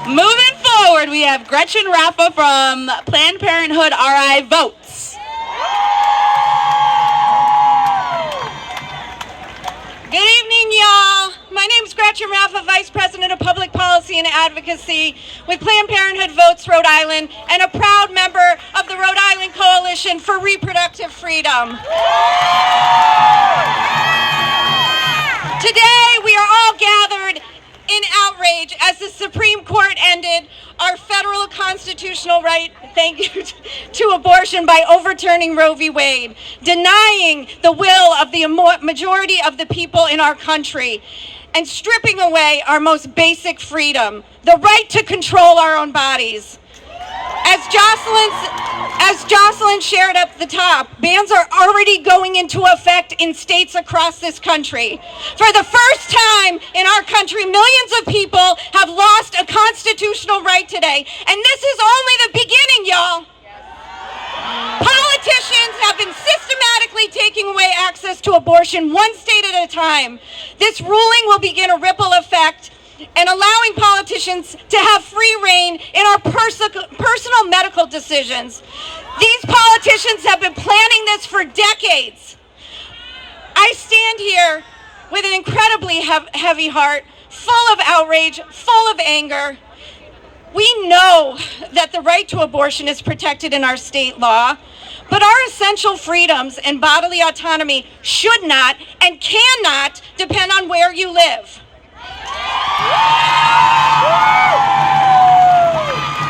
Moving forward, we have Gretchen Raffa from Planned Parenthood RI Votes. Good evening, y'all. My name is Gretchen Raffa, Vice President of Public Policy and Advocacy with Planned Parenthood Votes Rhode Island and a proud member of the Rhode Island Coalition for Reproductive Freedom. Today, we are all gathered in outrage as the Supreme Court ended our federal constitutional right, to abortion by overturning Roe v. Wade, denying the will of the majority of the people in our country, and stripping away our most basic freedom, the right to control our own bodies. As Jocelyn shared up the top, bans are already going into effect in states across this country. For the first time in our country, millions of people have lost a constitutional right today, and this is only the beginning, y'all. Politicians have been systematically taking away access to abortion one state at a time. This ruling will begin a ripple effect and allowing politicians to have free rein in our personal medical decisions. These politicians have been planning this for decades. I stand here with an incredibly heavy heart, full of outrage, full of anger. We know that the right to abortion is protected in our state law, but our essential freedoms and bodily autonomy should not and cannot depend on where you live.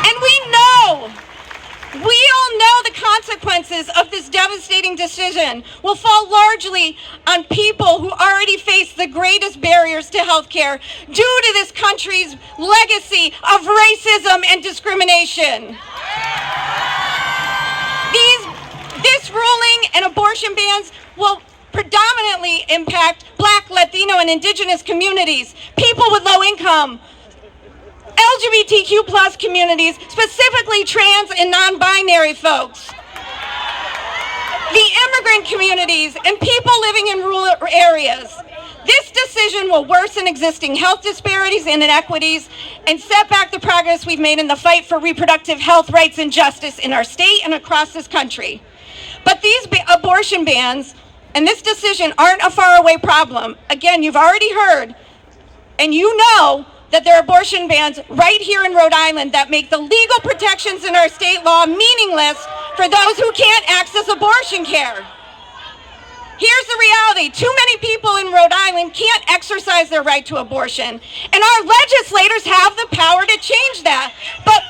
And we all know the consequences of this devastating decision will fall largely on people who already face the greatest barriers to health care due to this country's legacy of racism and discrimination. This ruling and abortion bans will predominantly impact Black, Latino, and Indigenous communities, people with low income, LGBTQ plus communities, specifically trans and non-binary folks, the immigrant communities, and people living in rural areas. This decision will worsen existing health disparities and inequities and set back the progress we've made in the fight for reproductive health rights and justice in our state and across this country. But these abortion bans and this decision aren't a faraway problem. Again, you've already heard, and you know that there are abortion bans right here in Rhode Island that make the legal protections in our state law meaningless for those who can't access abortion care. Here's the reality. Too many people in Rhode Island can't exercise their right to abortion, and our legislators have the power to change that. But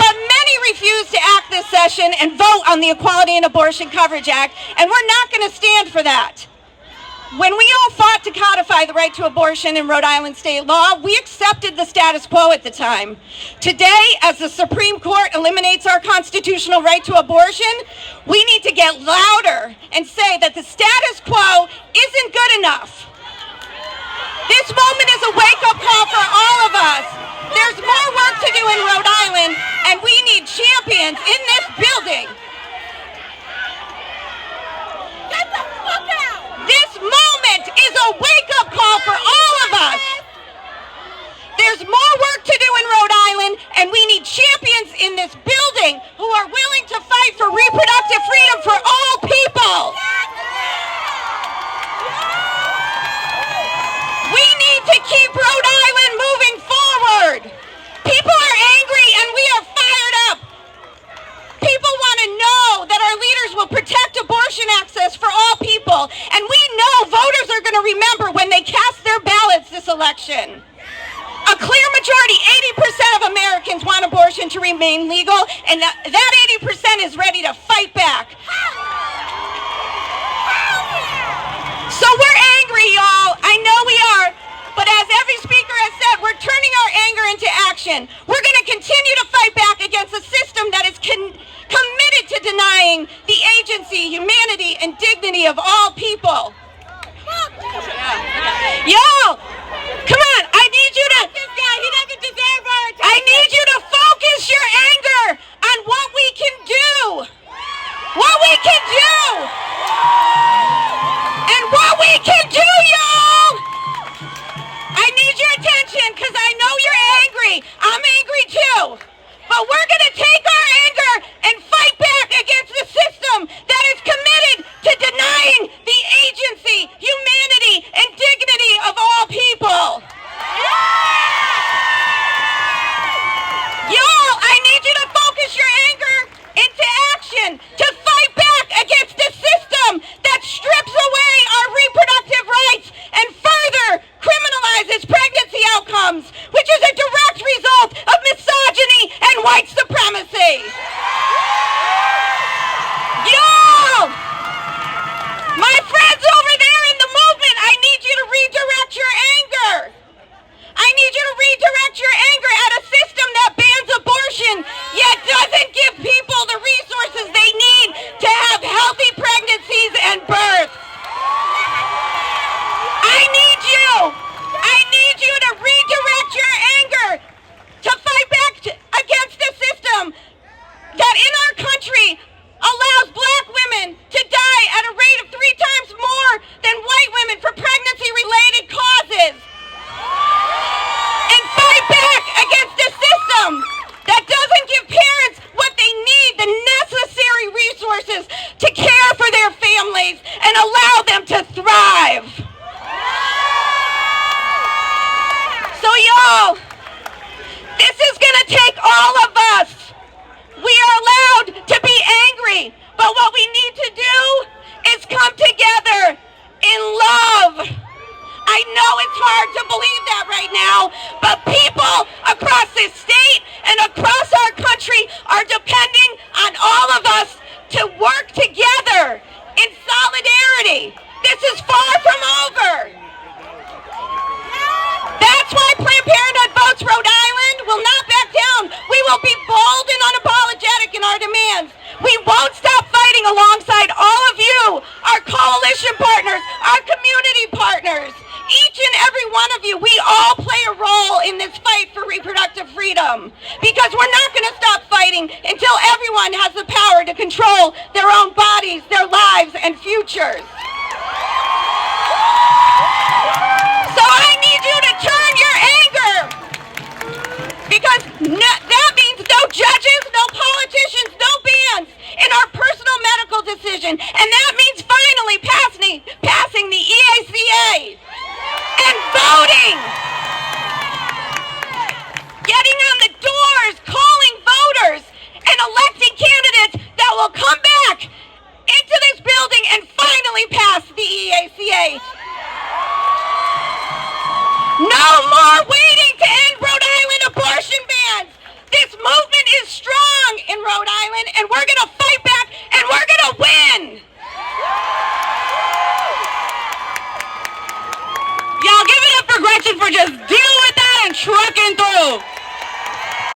many refuse to act this session and vote on the Equality and Abortion Coverage Act, and we're not going to stand for that. When we all fought to codify the right to abortion in Rhode Island state law, we accepted the status quo at the time. Today, as the Supreme Court eliminates our constitutional right to abortion, we need to get louder and say that the status quo isn't good enough. This moment is a wake-up call for all of us. There's more work to do in Rhode Island, and we need champions in this building. Get the fuck out! This moment is a wake-up call for all of us. There's more work to do in Rhode Island, and we need champions in this building who are willing to fight for reproductive freedom for all people. We need to keep Rhode Island moving forward. People are angry and we are fired up. People want to know that our leaders will protect abortion access for all people. And we know voters are going to remember when they cast their ballots this election. A clear majority, 80% of Americans want abortion to remain legal, and that 80% is ready to fight back. So we're angry, y'all. I know we are. But as every speaker has said, we're turning our anger into action. We're going to continue to fight back against a system that is committed to denying the agency, humanity, and dignity of all people. Y'all, come on. I need you to... This guy, he doesn't deserve our attention. I need you to focus your anger on what we can do. What we can do. And what we can do, y'all. I need your attention because I know you're angry. I'm angry But we're going to take our anger and fight back against the system that is committed to denying the agency, humanity, and dignity of all people. Y'all, I need you to focus your anger into action to fight back against the system that strips away our reproductive rights and further criminalizes pregnancy outcomes, which is a direct result of misogyny and white supremacy. Y'all, my friends over there in the movement, I need you to redirect your anger. I need you to redirect your anger at a system that bans abortion, yet doesn't give people the resources they need to have healthy pregnancies and births. I need you to redirect your anger to fight back against a system that in our country allows black women to die at a rate of 3 times more than white women for pregnancy-related causes. And fight back against a system that doesn't give parents what they need, the necessary resources to care for their families and allow them to thrive. So y'all, this is gonna take all of us. We are allowed to be angry, but what we need to do is come together in love. I know it's hard to believe that right now, but people across this state and across our country are depending on all of us to work together in solidarity. This is far from over. That's why Planned Parenthood Votes Rhode Island will not back down. We will be bold and unapologetic in our demands. We won't stop fighting alongside all of you, our coalition partners, our community partners. Each and every one of you, we all play a role in this fight for reproductive freedom, because we're not going to stop fighting until everyone has the power to control their own bodies, their lives, and futures. So I need you to turn your anger, because that means no judges, no politicians, no bans in our personal medical decision, and that means finally passing the EACA and voting, getting on the doors, calling voters, and electing candidates that will come back into this building and finally pass the EACA. No more waiting to end Rhode Island abortion bans. This movement is strong in Rhode Island, and we're going to fight back, and we're going to win. Y'all give it up for Gretchen for just dealing with that and trucking through.